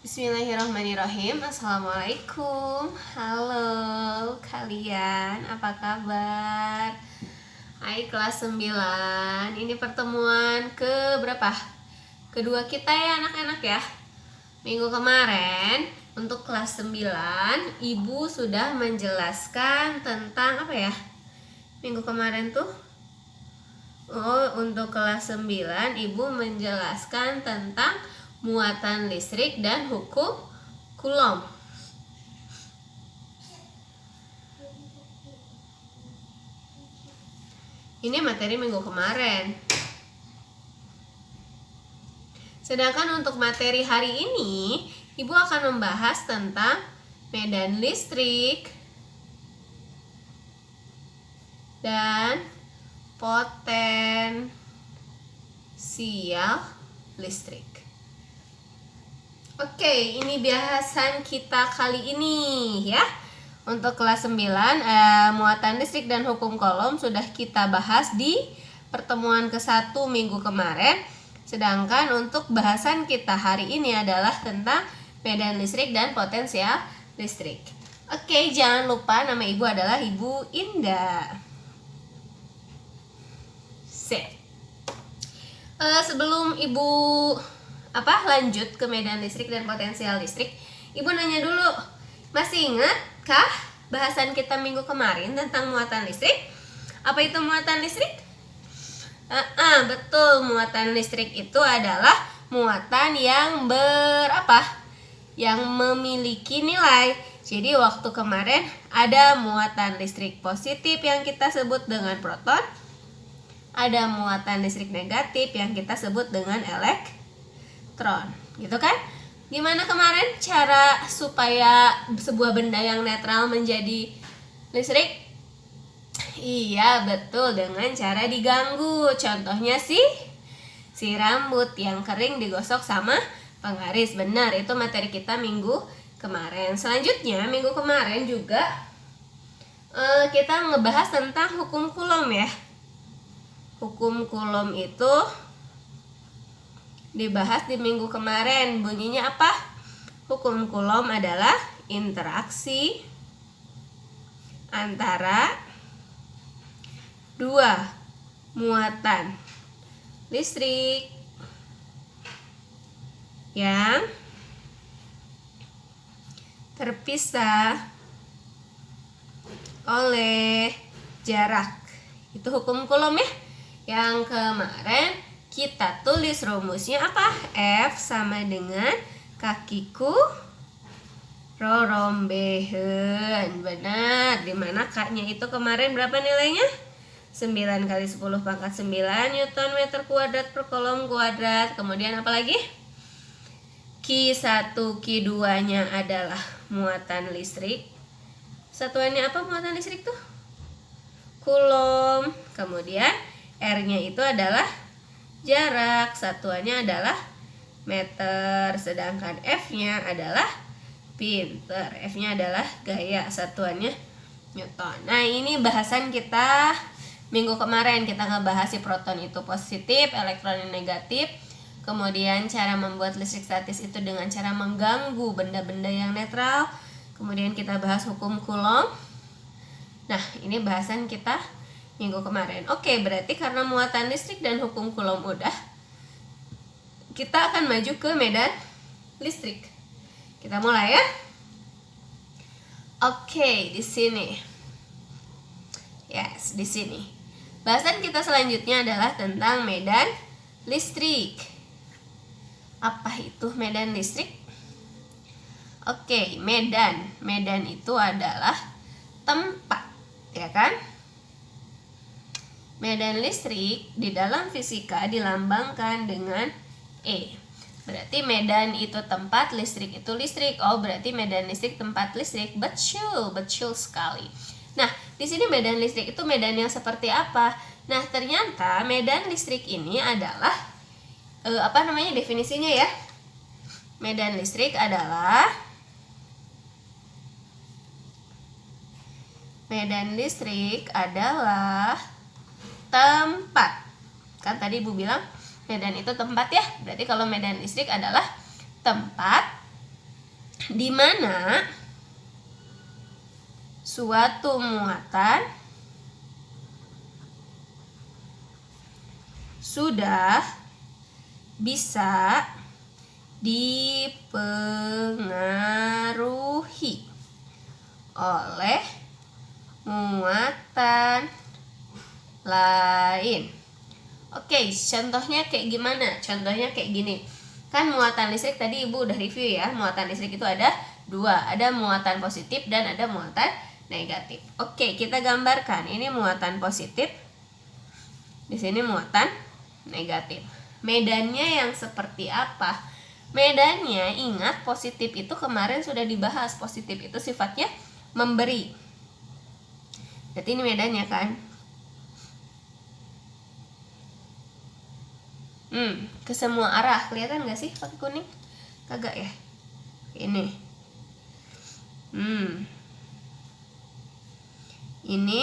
Bismillahirrahmanirrahim. Assalamualaikum. Halo kalian, apa kabar? Hai kelas 9. Ini pertemuan ke berapa? Kedua kita ya anak-anak ya. Minggu kemarin untuk kelas 9 Ibu sudah menjelaskan tentang apa ya? Minggu kemarin tuh untuk kelas 9 Ibu menjelaskan tentang muatan listrik dan hukum Coulomb. Ini materi minggu kemarin. Sedangkan untuk materi hari ini, Ibu akan membahas tentang medan listrik dan potensial listrik. Oke, ini bahasan kita kali ini ya. Untuk kelas 9 muatan listrik dan hukum Coulomb sudah kita bahas di pertemuan ke-1 minggu kemarin. Sedangkan untuk bahasan kita hari ini adalah tentang medan listrik dan potensial listrik. Oke, jangan lupa nama Ibu adalah Ibu Indah. Sebelum Ibu lanjut ke medan listrik dan potensial listrik, Ibu nanya dulu, masih ingat kah bahasan kita minggu kemarin tentang muatan listrik? Apa itu muatan listrik? Betul, muatan listrik itu adalah muatan yang yang memiliki nilai. Jadi waktu kemarin ada muatan listrik positif yang kita sebut dengan proton, ada muatan listrik negatif yang kita sebut dengan elektron, gitu kan? Gimana kemarin cara supaya sebuah benda yang netral menjadi listrik? Iya, betul, dengan cara diganggu. Contohnya si rambut yang kering digosok sama penggaris. Benar, itu materi kita minggu kemarin. Selanjutnya, minggu kemarin juga kita ngebahas tentang hukum Coulomb ya. Hukum Coulomb itu dibahas di minggu kemarin. Bunyinya apa? Hukum Coulomb adalah interaksi antara dua muatan listrik yang terpisah oleh jarak. Itu hukum Coulomb ya. Yang kemarin kita tulis rumusnya apa? F sama dengan kakiku rorombeheun. Benar. Dimana K-nya itu kemarin berapa nilainya? 9 kali 10 pangkat 9 Newton meter kuadrat per kolom kuadrat. Kemudian apa lagi? Q1, Q2 nya adalah muatan listrik. Satuannya apa muatan listrik tuh? Coulomb. Kemudian R-nya itu adalah jarak, satuannya adalah meter, sedangkan F-nya adalah pinter, F-nya adalah gaya, satuannya Newton. Nah, ini bahasan kita minggu kemarin. Kita ngebahas si proton itu positif, elektron yang negatif, kemudian cara membuat listrik statis itu dengan cara mengganggu benda-benda yang netral, kemudian kita bahas hukum Coulomb. Nah, ini bahasan kita minggu kemarin. Oke, berarti karena muatan listrik dan hukum Coulomb udah, kita akan maju ke medan listrik. Kita mulai ya. Oke, di sini. Yes, di sini. Bahasan kita selanjutnya adalah tentang medan listrik. Apa itu medan listrik? Oke, medan. Medan itu adalah tempat, ya kan? Medan listrik di dalam fisika dilambangkan dengan E. Berarti medan itu tempat, listrik itu listrik. Oh, berarti medan listrik tempat listrik. Betul sekali. Nah, di sini medan listrik itu medan yang seperti apa? Nah, ternyata medan listrik ini adalah definisinya ya? Medan listrik adalah tempat. Kan tadi Ibu bilang medan itu tempat ya. Berarti kalau medan listrik adalah tempat di mana suatu muatan sudah bisa dipengaruhi oleh muatan lain. Oke, contohnya kayak gimana? Contohnya kayak gini. Kan muatan listrik tadi Ibu udah review ya. Muatan listrik itu ada dua, ada muatan positif dan ada muatan negatif. Oke, kita gambarkan. Ini muatan positif. Di sini muatan negatif. Medannya yang seperti apa? Medannya, ingat positif itu kemarin sudah dibahas. Positif itu sifatnya memberi. Berarti ini medannya kan? Ke semua arah. Kelihatan gak sih pakai kuning? Kagak ya? Ini. Ini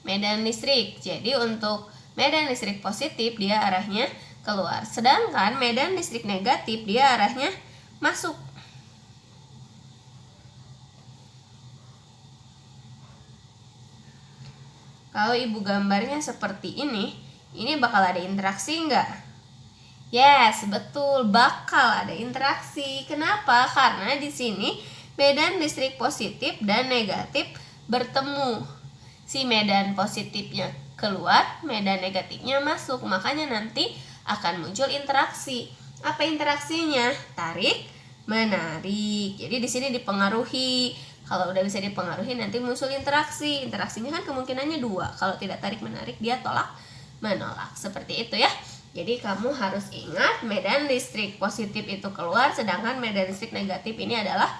medan listrik. Jadi untuk medan listrik positif dia arahnya keluar. Sedangkan medan listrik negatif dia arahnya masuk. Kalau Ibu gambarnya seperti ini bakal ada interaksi enggak? Yes, betul, bakal ada interaksi. Kenapa? Karena di sini medan listrik positif dan negatif bertemu. Si medan positifnya keluar, medan negatifnya masuk. Makanya nanti akan muncul interaksi. Apa interaksinya? Tarik, menarik. Jadi di sini dipengaruhi. Kalau udah bisa dipengaruhi nanti muncul interaksi. Interaksinya kan kemungkinannya dua. Kalau tidak tarik menarik dia tolak menolak. Seperti itu ya. Jadi kamu harus ingat medan listrik positif itu keluar, sedangkan medan listrik negatif ini adalah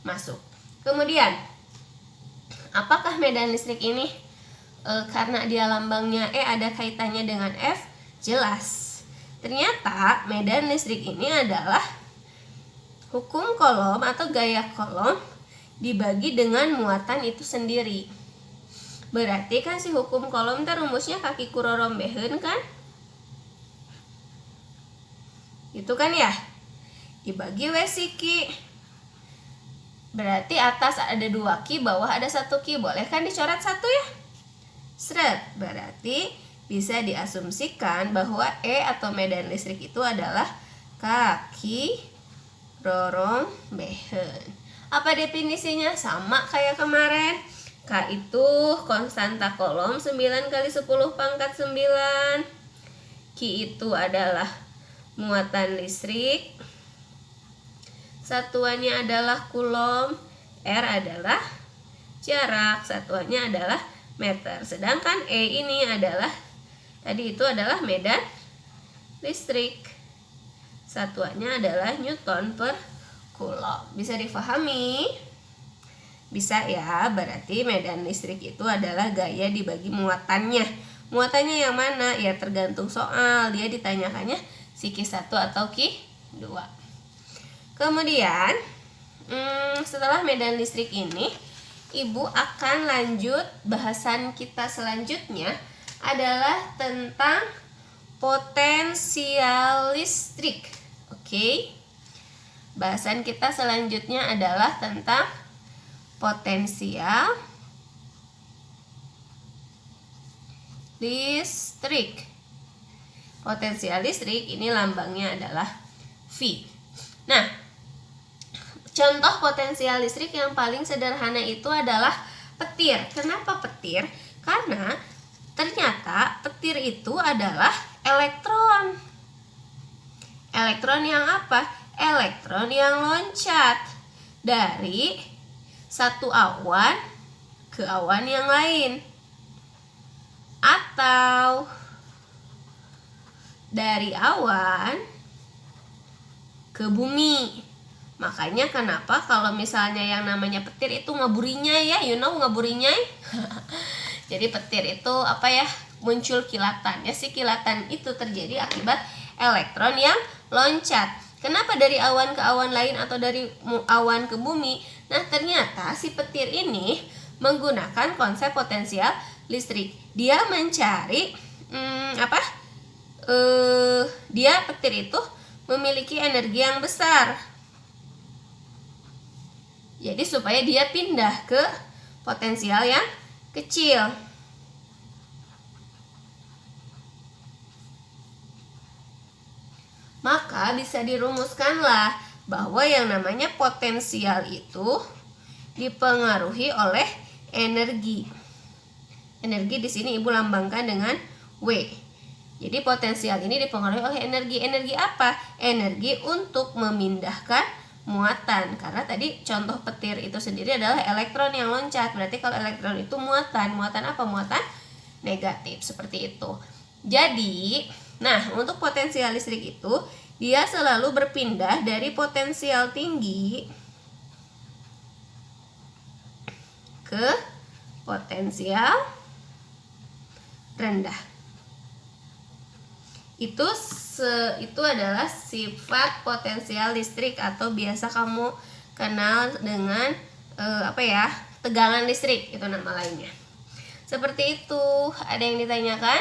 masuk. Kemudian apakah medan listrik ini karena dia lambangnya E ada kaitannya dengan F? Jelas. Ternyata medan listrik ini adalah hukum Coulomb atau gaya Coulomb dibagi dengan muatan itu sendiri. Berarti kan si hukum Coulomb itu rumusnya kaki kurorombeheun kan? Itu kan ya? Dibagi we si ki. Berarti atas ada 2 ki, bawah ada 1 ki. Boleh kan dicoret 1 ya? Seret. Berarti bisa diasumsikan bahwa E atau medan listrik itu adalah kaki rorombeheun. Apa definisinya? Sama kayak kemarin. K itu konstanta Coulomb 9 kali 10 pangkat 9. Q itu adalah muatan listrik. Satuannya adalah Coulomb. R adalah jarak. Satuannya adalah meter. Sedangkan E ini adalah tadi itu adalah medan listrik. Satuannya adalah Newton per Coulomb. Bisa difahami? Bisa ya. Berarti medan listrik itu adalah gaya dibagi muatannya. Muatannya yang mana? Ya tergantung soal. Dia ditanyakannya si Q1 atau Q2. Kemudian setelah medan listrik ini, Ibu akan lanjut bahasan kita selanjutnya adalah tentang potensial listrik. Oke. Bahasan kita selanjutnya adalah tentang potensial listrik. Potensial listrik ini lambangnya adalah V. Nah, contoh potensial listrik yang paling sederhana itu adalah petir. Kenapa petir? Karena ternyata petir itu adalah elektron. Elektron yang apa? Elektron yang loncat dari satu awan ke awan yang lain, atau dari awan ke bumi. Makanya kenapa kalau misalnya yang namanya petir itu ngeburinya ya, ngeburinya. Jadi petir itu apa ya? Muncul kilatan. Ya si kilatan itu terjadi akibat elektron yang loncat. Kenapa dari awan ke awan lain atau dari awan ke bumi? Nah, ternyata si petir ini menggunakan konsep potensial listrik. Dia mencari dia petir itu memiliki energi yang besar. Jadi supaya dia pindah ke potensial yang kecil. Maka bisa dirumuskanlah bahwa yang namanya potensial itu dipengaruhi oleh energi. Energi di sini Ibu lambangkan dengan W. Jadi potensial ini dipengaruhi oleh energi. Energi apa? Energi untuk memindahkan muatan. Karena tadi contoh petir itu sendiri adalah elektron yang loncat. Berarti kalau elektron itu muatan. Muatan apa? Muatan negatif. Seperti itu. Jadi, nah untuk potensial listrik itu dia selalu berpindah dari potensial tinggi ke potensial rendah. Itu adalah sifat potensial listrik atau biasa kamu kenal dengan tegangan listrik, itu nama lainnya. Seperti itu. Ada yang ditanyakan?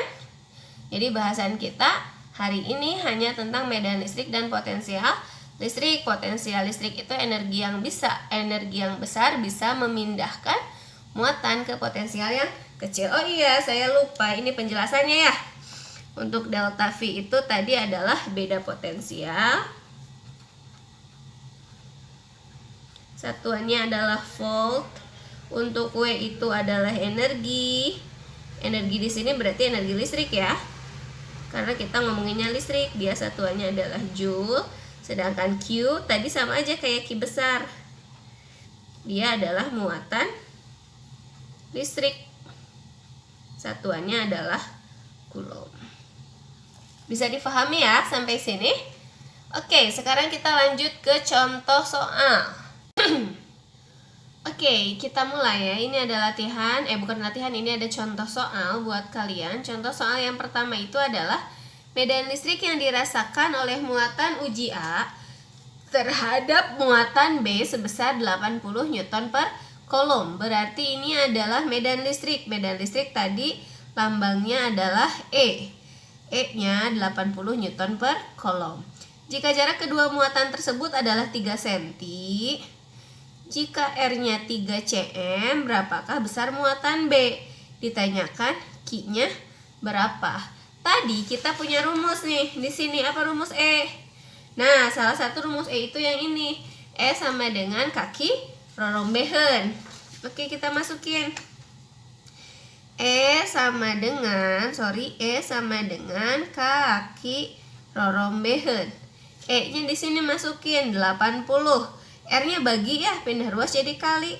Jadi bahasan kita hari ini hanya tentang medan listrik dan potensial listrik. Potensial listrik itu energi yang besar bisa memindahkan muatan ke potensial yang kecil. Oh iya, saya lupa, ini penjelasannya ya. Untuk delta V itu tadi adalah beda potensial. Satuannya adalah volt. Untuk W itu adalah energi. Energi di sini berarti energi listrik ya. Karena kita ngomonginnya listrik, dia satuannya adalah joule. Sedangkan Q tadi sama aja kayak Q besar. Dia adalah muatan listrik. Satuannya adalah coulomb. Bisa difahami ya sampai sini? Oke, sekarang kita lanjut ke contoh soal. Oke, kita mulai ya. Ini ada latihan, bukan latihan, ini ada contoh soal buat kalian. Contoh soal yang pertama itu adalah medan listrik yang dirasakan oleh muatan uji A terhadap muatan B sebesar 80 Newton per Coulomb. Berarti ini adalah medan listrik. Medan listrik tadi lambangnya adalah E. E-nya 80 Newton per Coulomb. Jika jarak kedua muatan tersebut adalah 3 cm, jika R-nya 3 cm, berapakah besar muatan B? Ditanyakan Q-nya berapa. Tadi kita punya rumus nih. Di sini apa rumus E? Nah, salah satu rumus E itu yang ini. E sama dengan kaki rorombehan. Oke, kita masukin. E sama dengan kaki rorombehan. E-nya di sini masukin 80. R-nya bagi ya, pindah ruas jadi kali.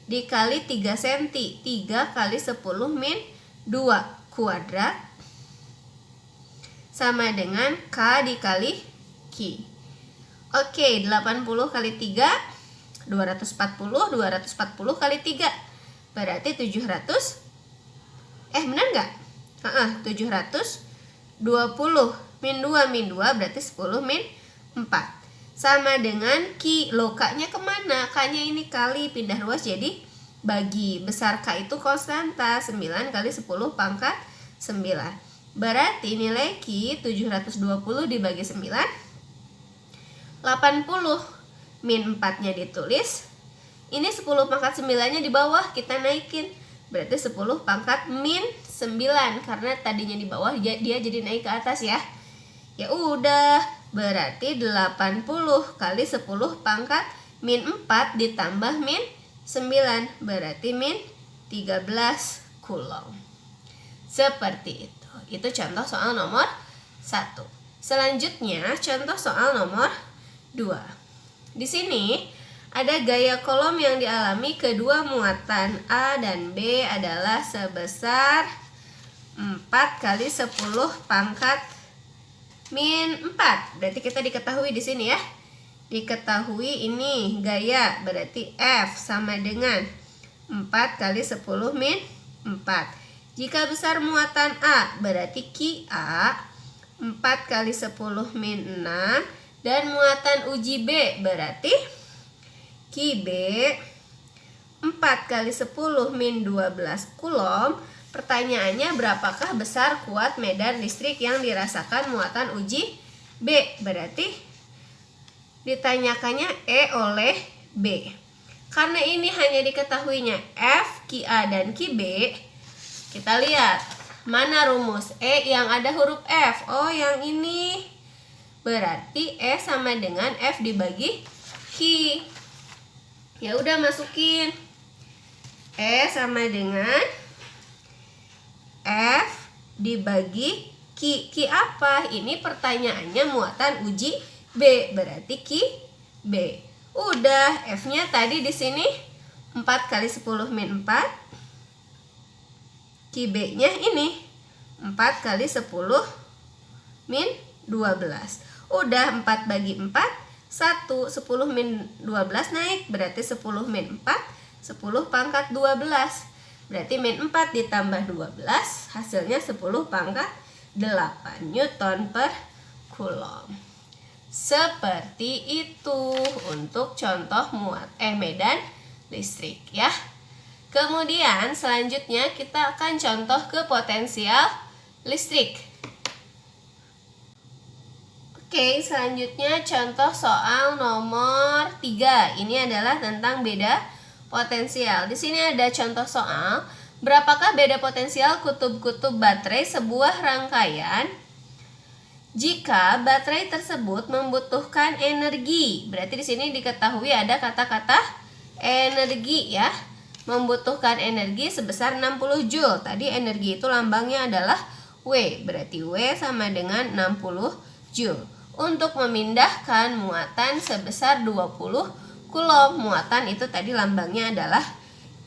Dikali 3 cm. 3 kali 10 min 2 kuadrat sama dengan K dikali Q. Oke, 80 kali 3 240. 240 kali 3 berarti 700. Benar nggak? 720 min 2 berarti 10 min 4 sama dengan Q. Loh, K-nya kemana? K-nya ini kali, pindah ruas jadi bagi. Besar K itu konstanta, 9 kali 10 pangkat 9. Berarti nilai Q 720 dibagi 9 80. Min 4 nya ditulis. Ini 10 pangkat 9 nya di bawah, kita naikin. Berarti 10 pangkat min 9. Karena tadinya di bawah, dia jadi naik ke atas ya. Ya udah, berarti 80 kali 10 pangkat min 4 ditambah min 9. Berarti min 13 Coulomb. Seperti itu. Itu contoh soal nomor 1. Selanjutnya contoh soal nomor 2. Di sini ada gaya Coulomb yang dialami kedua muatan A dan B adalah sebesar 4 kali 10 pangkat min 4. Berarti kita diketahui di sini ya. Diketahui ini gaya, berarti F sama dengan 4 kali 10 min 4. Jika besar muatan A, berarti QA 4 kali 10 min 6. Dan muatan uji B, berarti QB 4 kali 10 min 12 Coulomb. Pertanyaannya, berapakah besar kuat medan listrik yang dirasakan muatan uji B? Berarti ditanyakannya E oleh B. Karena ini hanya diketahuinya F, QA, dan QB, kita lihat mana rumus E yang ada huruf F. Oh, yang ini. Berarti E sama dengan F dibagi Q. Ya udah, masukin. E sama dengan F dibagi Q. Q apa? Ini pertanyaannya muatan uji B, berarti Q B. Udah, F-nya tadi di sini 4 kali 10 min 4. QB-nya ini 4 kali 10 min 12. Udah, 4 bagi 4 1. 10 min 12 naik, berarti 10 min 4 10 pangkat 12. Berarti min 4 ditambah 12, hasilnya 10 pangkat 8 Newton per Coulomb. Seperti itu untuk contoh medan listrik ya. Kemudian selanjutnya kita akan contoh ke potensial listrik. Oke, selanjutnya contoh soal nomor 3. Ini adalah tentang beda potensial. Di sini ada contoh soal, berapakah beda potensial kutub-kutub baterai sebuah rangkaian jika baterai tersebut membutuhkan energi? Berarti di sini diketahui ada kata-kata energi ya. Membutuhkan energi sebesar 60 Joule. Tadi energi itu lambangnya adalah W, berarti W sama dengan 60 Joule. Untuk memindahkan muatan sebesar 20 Coulomb. Muatan itu tadi lambangnya adalah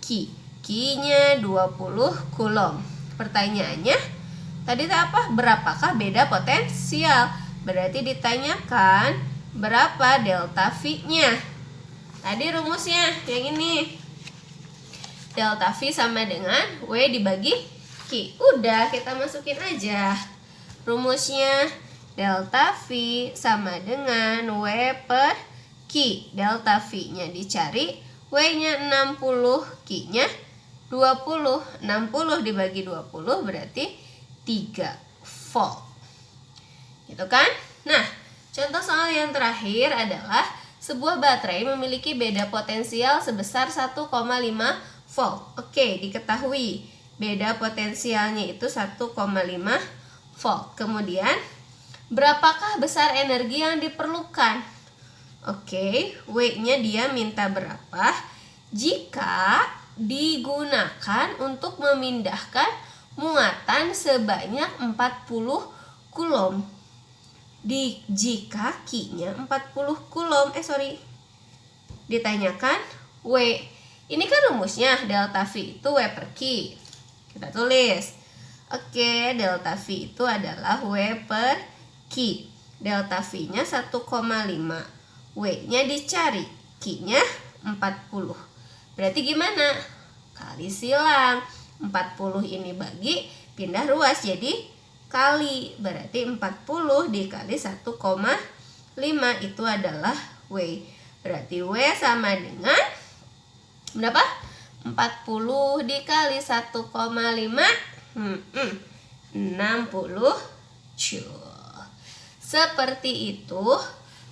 Q. Q-nya 20 Coulomb. Pertanyaannya tadi apa? Berapakah beda potensial? Berarti ditanyakan berapa delta V-nya. Tadi rumusnya yang ini. Delta V sama dengan W dibagi Q. Udah, kita masukin aja. Rumusnya delta V sama dengan W per Q. Delta V-nya dicari, W-nya 60, Q-nya 20. 60 dibagi 20 berarti 3 volt. Gitu kan? Nah, contoh soal yang terakhir adalah sebuah baterai memiliki beda potensial sebesar 1,5 volt. Oke, diketahui beda potensialnya itu 1,5 volt. Kemudian, berapakah besar energi yang diperlukan? Oke, W-nya dia minta berapa jika digunakan untuk memindahkan muatan sebanyak 40 Coulomb. Jika Q-nya 40 Coulomb, ditanyakan W. Ini kan rumusnya delta V itu W per Q. Kita tulis. Oke, delta V itu adalah W per Q. Delta V-nya 1,5. W-nya dicari, Q-nya 40. Berarti gimana? Kali silang. 40 ini bagi, pindah ruas jadi kali. Berarti 40 dikali 1,5 itu adalah W. Berarti W sama dengan berapa? 40 dikali 1,5 60 Joule. Seperti itu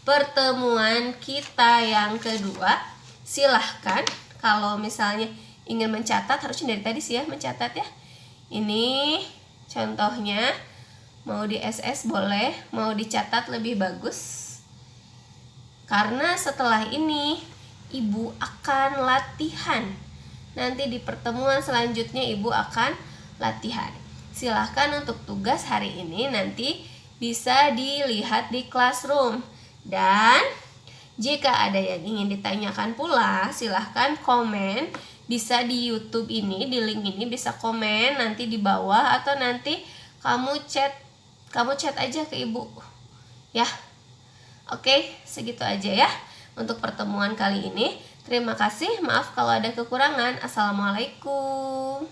pertemuan kita yang kedua. Silahkan kalau misalnya ingin mencatat, harusnya dari tadi sih ya mencatat ya. Ini contohnya, mau di SS boleh, mau dicatat lebih bagus. Karena setelah ini Ibu akan latihan. Nanti di pertemuan selanjutnya Ibu akan latihan. Silahkan untuk tugas hari ini nanti bisa dilihat di classroom. Dan jika ada yang ingin ditanyakan pula, silahkan komen. Bisa di YouTube ini, di link ini bisa komen nanti di bawah, atau nanti kamu chat aja ke Ibu. Ya. Oke, segitu aja ya untuk pertemuan kali ini. Terima kasih, maaf kalau ada kekurangan. Assalamualaikum.